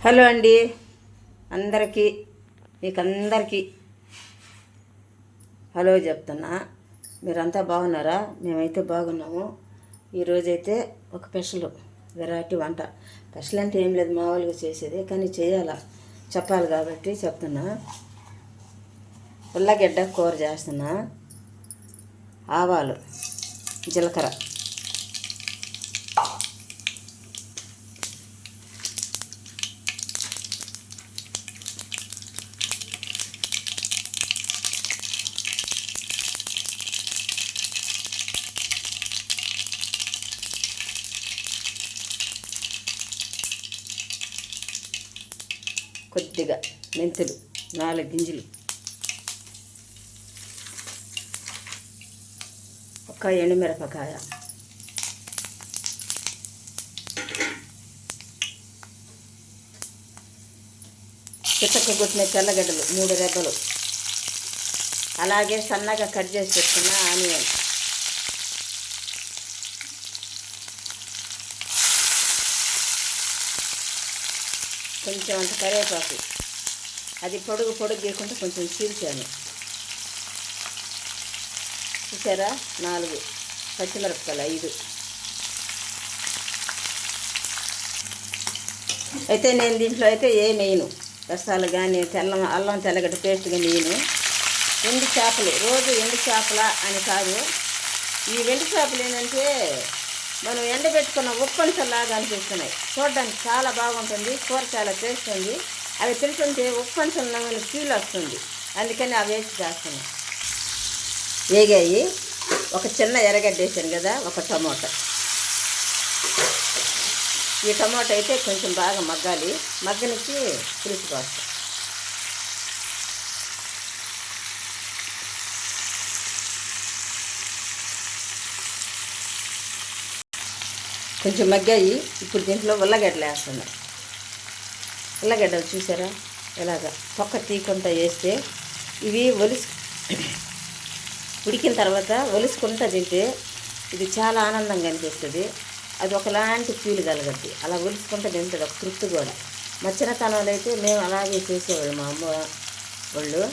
Hello అండి, అందరికీ మీకందరికీ హలో చెప్తున్నా. మీరంతా బాగున్నారా? మేమైతే బాగున్నాము. ఈరోజైతే ఒక స్పెషల్ వెరైటీ వంట. స్పెషల్ అంటే ఏం లేదు, మామూలుగా చేసేది, కానీ చేయాలా, చెప్పాలి కాబట్టి చెప్తున్నా. ఉల్లగడ్డ కూర చేస్తున్నా. ఆవాలు, జీలకర్ర, కొద్దిగా మెంతులు 4 గింజలు, ఒక ఎండుమిరపకాయ, చితక కొట్టిన తెల్లగడ్డలు 3 రెబ్బలు, అలాగే సన్నగా కట్ చేసి పెట్టుకున్న ఆనియన్, కొంచెం అంత కరివేపాకు, అది పొడుగు గీయకుండా కొంచెం చీల్చాను. చూసారా? 4 పచ్చిమిరపకాయలు 5. అయితే నేను దీంట్లో అయితే ఏ మెయిన్ రసాలు కానీ అల్లం తెల్లగడ్డ పేస్ట్ కానీ నేను ఎండు చేపలు, రోజు ఎండు చేపల అని కాదు, ఈ ఎండు చేపలు ఏంటంటే మనం ఎండబెట్టుకున్న ఉప్పంచలాగా అనిపిస్తున్నాయి. చూడడానికి చాలా బాగుంటుంది, కూర చాలా టేస్ట్ ఉంది. అవి తింటుంటే ఉప్పంచంలో ఫీల్ వస్తుంది, అందుకని అవి వేసి చేస్తున్నాయి. వేగాయి. ఒక చిన్న ఎర్రగడ్డ వేసాను కదా, ఒక టమోటా. ఈ టమోటా అయితే కొంచెం బాగా మగ్గాలి, మగ్గనికి పులుసు పోస్తాం. కొంచెం మగ్గాయి. ఇప్పుడు దీంట్లో ఉల్లగడ్డలు వేస్తున్నాయి. ఉల్లగడ్డలు చూసారా ఎలాగా తొక్క తీయకుండా వేస్తే ఇవి ఉడికిన తర్వాత ఒలుసుకుంటా తింటే ఇది చాలా ఆనందంగా అనిపిస్తుంది. అది ఒకలాంటి ఫీల్ కలగద్ది. అలా ఒలుసుకుంటా తింటుంది, ఒక తృప్తి కూడా. మా చిన్నతనంలో అయితే మేము అలాగే చేసేవాళ్ళు, మా అమ్మ వాళ్ళు.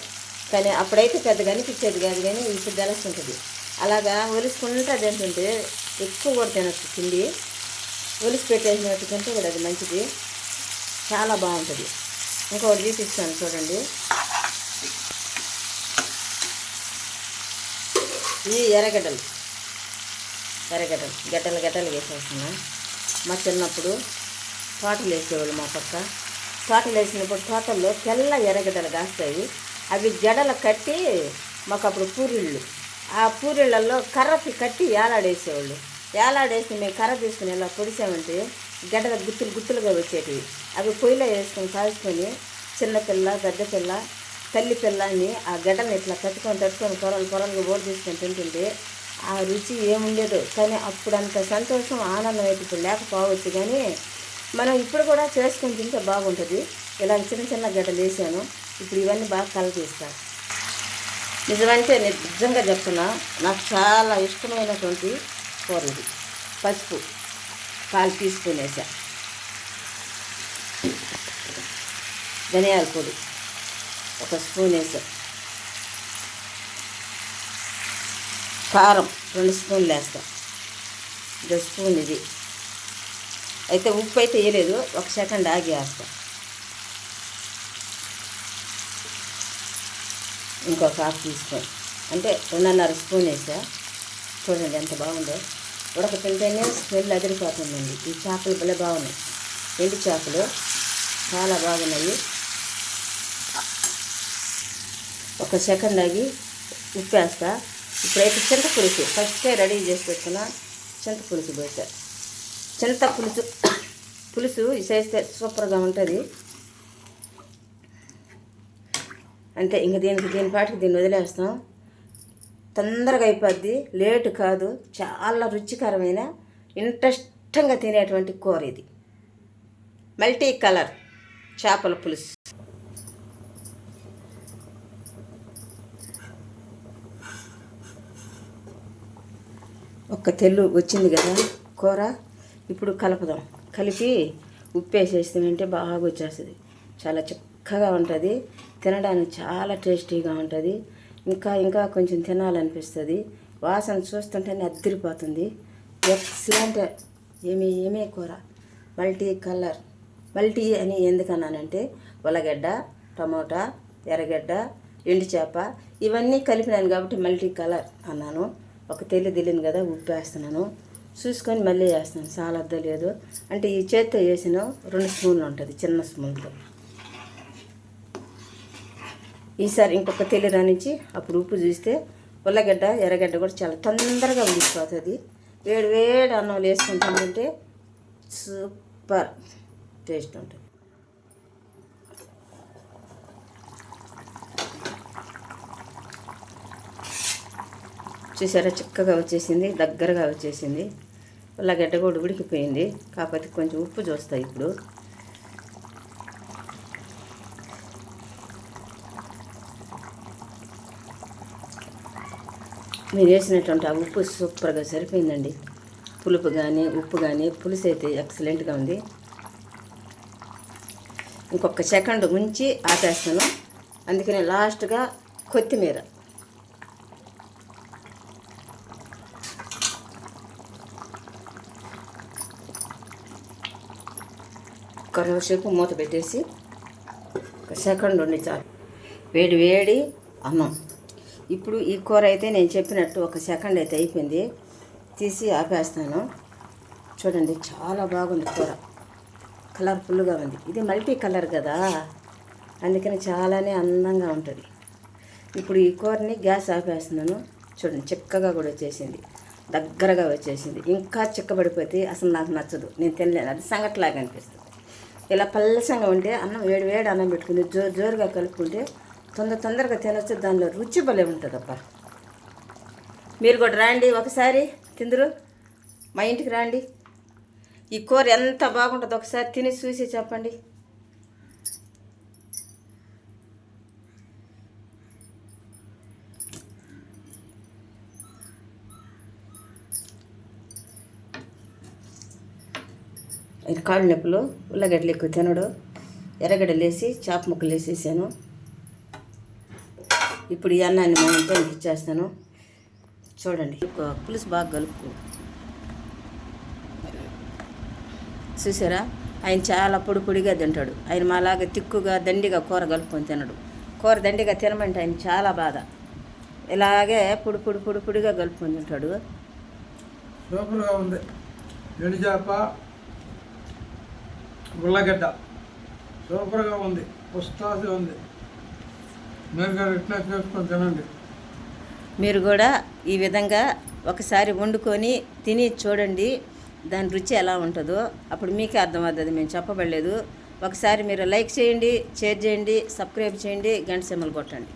కానీ అప్పుడైతే పెద్దగా అనిపించేది కాదు, కానీ ఇప్పుడు తెలుస్తుంటుంది. అలాగా ఒలుసుకుంటా తింటుంటే ఎక్కువ కూడా తినచ్చు. తిండి ఒలిసి పెట్టేసినట్టు తింటే కూడా అది మంచిది, చాలా బాగుంటుంది. ఇంకొకటి చూపిస్తాను చూడండి. ఈ ఎర్రగడ్డలు గడ్డలు వేసేస్తున్నా. మా చిన్నప్పుడు తోటలు వేసేవాళ్ళు మా పక్క. తోటలు వేసినప్పుడు తోటల్లో తెల్ల ఎర్రగడ్డలు కాస్తాయి. అవి జడలు కట్టి మాకు అప్పుడు పూరిళ్ళు, ఆ పూరిళ్ళల్లో కర్రకి కట్టి ఏలాడేసేవాళ్ళు. ఏలాడేసి మేము కర్ర తీసుకుని ఇలా పొడిసామంటే గడ్డల గుత్తులుగా వచ్చేటివి. అవి పొయ్యిలో వేసుకొని కాల్చుకొని చిన్నపిల్ల, పెద్ద పిల్ల, తల్లి పిల్ల అని ఆ గడ్డలను ఇట్లా తట్టుకొని పొరలుగా ఓడి తీసుకొని తింటుంటే ఆ రుచి ఏముండేదో. కానీ అప్పుడు అంత సంతోషం, ఆనందం అయితే ఇప్పుడు లేకపోవచ్చు. కానీ మనం ఇప్పుడు కూడా చేసుకొని తింటే బాగుంటుంది. ఇలా చిన్న గడ్డలు వేసాను. ఇప్పుడు ఇవన్నీ బాగా కలపిస్తాను. నిజంగా చెప్తున్నా, నాకు చాలా ఇష్టమైనటువంటి కూర ఇది. పసుపు 1/4 టీ స్పూన్ వేసా. ధనియాల పొడి 1 స్పూన్ వేసా. కారం 2 స్పూన్లు వేస్తా. 1 స్పూన్ ఇది. అయితే ఉప్పు అయితే వేయలేదు, 1 సెకండ్ ఆగి వేస్తా. ఇంకొక 1/2 టీ స్పూన్ అంటే 2.5 స్పూన్ వేసా. చూడండి ఎంత బాగుందో. ఉడకతింటేనే స్మెల్ అదిరిపోతుందండి. ఈ చేపలు భలే బాగున్నాయి, ఎండు చేపలు చాలా బాగున్నాయి. 1 సెకండ్ ఆగి ఉప్పు వేస్తా. ఇప్పుడైతే చింతపులుసు ఫస్టే రెడీ చేసి పెట్టుకున్నా. చింతపులుసు పోసా. పులుసు చేస్తే సూపర్గా ఉంటుంది. అంతే, ఇంక దీని పాటికి దీన్ని వదిలేస్తాం. తొందరగా అయిపోద్ది, లేటు కాదు. చాలా రుచికరమైన ఇంట్రెస్టింగ్గా తినేటువంటి కూర ఇది. మల్టీ కలర్ చేపల పులుసు. ఒక్క తెల్లు వచ్చింది కదా కూర. ఇప్పుడు కలుపుదాం. కలిపి ఉప్పు వేసేస్తామంటే బాగా వచ్చేస్తుంది. చాలా చిక్కగా ఉంటుంది, తినడానికి చాలా టేస్టీగా ఉంటుంది. ఇంకా కొంచెం తినాలనిపిస్తుంది. వాసన చూస్తుంటేనే అద్దరిపోతుంది. ఎక్సలెంట్. ఏమీ కూర. మల్టీ అని ఎందుకన్నానంటే ఉల్లగడ్డ, టమోటా, ఎర్రగడ్డ, ఎండు చేప ఇవన్నీ కలిపినాను కాబట్టి మల్టీ కలర్ అన్నాను. ఒక తెలియదు కదా, ఉప్పు వేస్తున్నాను. చూసుకొని మళ్ళీ వేస్తాను. చాలా అద్దలేదు అంటే ఈ చేత్తో వేసిన 2 స్పూన్లు ఉంటుంది, చిన్న స్పూన్తో. ఈసారి ఇంకొక తెలి రానిచ్చి అప్పుడు ఉప్పు చూస్తే ఉల్లగడ్డ, ఎర్రగడ్డ కూడా చాలా తొందరగా ఉడికిపోతుంది. వేడి అన్నం వేసుకుంటుంటే సూపర్ టేస్ట్ ఉంటుంది. చూసారా, చిక్కగా వచ్చేసింది, దగ్గరగా వచ్చేసింది. ఉల్లగడ్డ కూడా ఉడికిపోయింది. కాకపోతే కొంచెం ఉప్పు చూస్తాయి ఇప్పుడు. మీరు వేసినటువంటి ఆ ఉప్పు సూపర్గా సరిపోయిందండి. పులుపు కానీ ఉప్పు కానీ, పులుసు అయితే ఎక్సలెంట్గా ఉంది. ఇంకొక సెకండ్ ఉంచి ఆపేస్తాను. అందుకనే లాస్ట్గా కొత్తిమీర. కొద్దిసేపు మూత పెట్టేసి ఒక సెకండ్ ఉండి చాలు. వేడి అన్నం. ఇప్పుడు ఈ కూర అయితే నేను చెప్పినట్టు ఒక సెకండ్ అయితే అయిపోయింది. తీసి ఆపేస్తాను. చూడండి, చాలా బాగుంది కూర, కలర్ఫుల్గా ఉంది. ఇది మల్టీ కలర్ కదా, అందుకని చాలానే అందంగా ఉంటుంది. ఇప్పుడు ఈ కూరని గ్యాస్ ఆపేస్తున్నాను. చూడండి, చిక్కగా కూడా వచ్చేసింది, దగ్గరగా వచ్చేసింది. ఇంకా చిక్కబడిపోతే అసలు నాకు నచ్చదు, నేను తినలేను. అది సంగట్లాగా అనిపిస్తుంది. ఇలా పల్లసంగా ఉంటే అన్నం వేడి అన్నం పెట్టుకుని జోరుగా కలుపుకుంటే తొందరగా తినొచ్చు. దానిలో రుచి భలే ఉంటుందప్ప. మీరు కూడా రండి, ఒకసారి తిందురు, మా ఇంటికి రండి. ఈ కూర ఎంత బాగుంటుందో ఒకసారి తిని చూసి చెప్పండి. ఇది కాళ్ళు నొప్పులు, ఉల్లగడ్డలు ఎక్కువ తినడు. ఎర్రగడ్డలు వేసి చేప ముక్కలు వేసేసాను. ఇప్పుడు ఈ అన్నాన్ని మా ఇంట్లో ఇచ్చేస్తాను. చూడండి, పులుసు బాగా కలుపుకో. చూసారా, ఆయన చాలా పొడిగా తింటాడు. ఆయన మాలాగా తిక్కుగా దండిగా కూర కలుపుకొని తినడు. కూర దండిగా తినమంటే ఆయన చాలా బాధ. ఇలాగే పొడిగా కలుపుకొని తింటాడు. సూపర్గా ఉంది. ఎండు చేప, ఉల్లగడ్డ సూపర్గా ఉంది, పుస్తాసి ఉంది. మీరు కూడా ఇట్లా చేసుకొని తినండి. మీరు కూడా ఈ విధంగా ఒకసారి వండుకొని తిని చూడండి, దాని రుచి ఎలా ఉంటుందో అప్పుడు మీకే అర్థమవుతుంది. మేము చెప్పబడలేదు. ఒకసారి మీరు లైక్ చేయండి, షేర్ చేయండి, సబ్స్క్రైబ్ చేయండి, గంట సింబల్ కొట్టండి.